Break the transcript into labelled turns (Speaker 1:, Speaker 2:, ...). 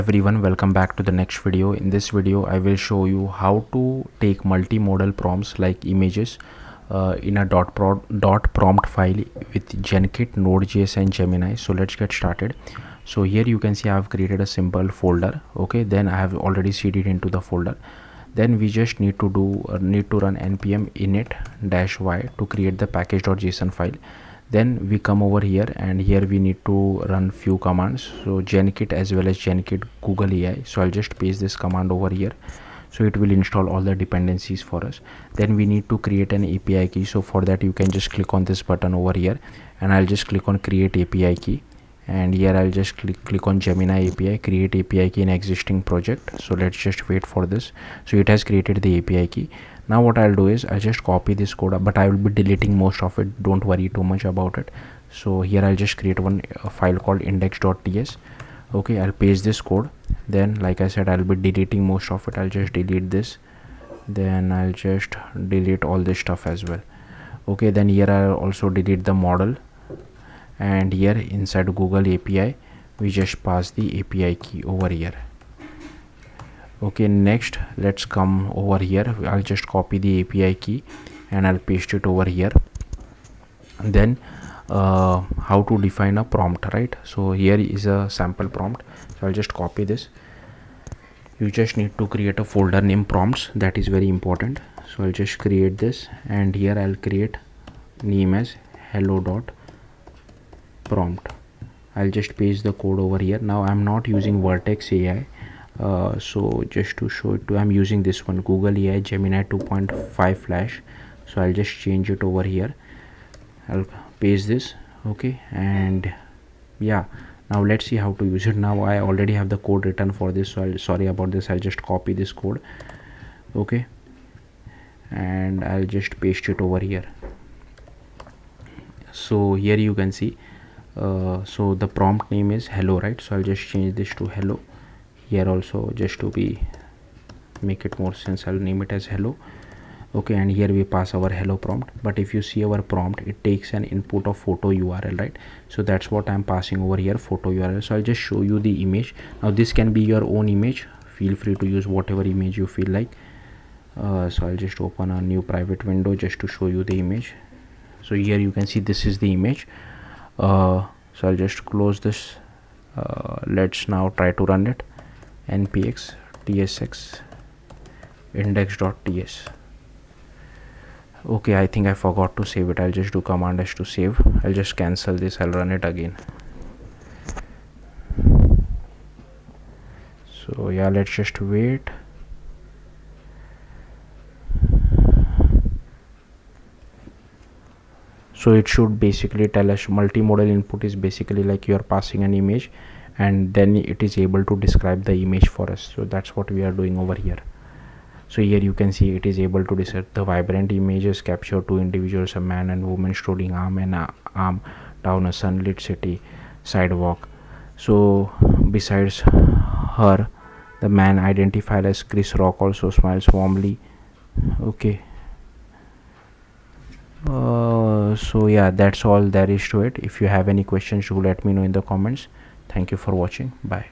Speaker 1: Everyone, welcome back to the next video. In this video I will show you how to take multimodal prompts like images in a .prompt file with Genkit Node.js and Gemini. So let's get started. So here you can see I have created a simple folder. Okay, then I have already cd'd into the folder. Then we just need to run npm init-y to create the package.json file. Then we come over here and here we need to run few commands, so Genkit as well as Genkit Google AI. So I'll just paste this command over here, so it will install all the dependencies for us. Then we need to create an API key, so for that you can just click on this button over here and I'll just click on create API key, and here I'll just click on Gemini API, create API key in existing project. So let's just wait for this. So it has created the API key. Now what I'll do is I'll just copy this code, but I will be deleting most of it, don't worry too much about it. So here I'll just create one file called index.ts. okay, I'll paste this code. Then like I said, I'll be deleting most of it. I'll just delete this, then I'll just delete all this stuff as well. Okay, then here I'll also delete the model, and here inside Google API we just pass the API key over here. Okay, next let's come over here. I'll just copy the API key and I'll paste it over here. Then how to define a prompt, right? So here is a sample prompt, so I'll just copy this. You just need to create a folder name prompts, that is very important. So I'll just create this, and here I'll create name as hello.prompt. I'll just paste the code over here. Now I'm not using Vertex AI, so just to show it to, I'm using this one, Google AI Gemini 2.5 Flash. So I'll just change it over here. I'll paste this. Okay, and yeah, now let's see how to use it. Now I already have the code written for this, so sorry about this. I'll just copy this code. Okay, and I'll just paste it over here. So here you can see, so the prompt name is hello, right? So I'll just change this to hello. Here also, just to make it more sense, I'll name it as hello. Okay, and here we pass our hello prompt. But if you see our prompt, it takes an input of photo URL, right? So that's what I'm passing over here, photo URL. So I'll just show you the image. Now this can be your own image, feel free to use whatever image you feel like. So I'll just open a new private window just to show you the image. So here you can see this is the image. So I'll just close this. Let's now try to run it. npx tsx index.ts. okay, I think I forgot to save it. I'll just do command s to save. I'll just cancel this. I'll run it again. So yeah, let's just wait. So it should basically tell us multimodal input is basically like you are passing an image and then it is able to describe the image for us. So that's what we are doing over here. So here you can see it is able to describe the vibrant images capture two individuals, a man and woman strolling arm in arm down a sunlit city sidewalk. So besides her, the man identified as Chris Rock also smiles warmly. Okay, so yeah, that's all there is to it. If you have any questions, do let me know in the comments. Thank you for watching. Bye.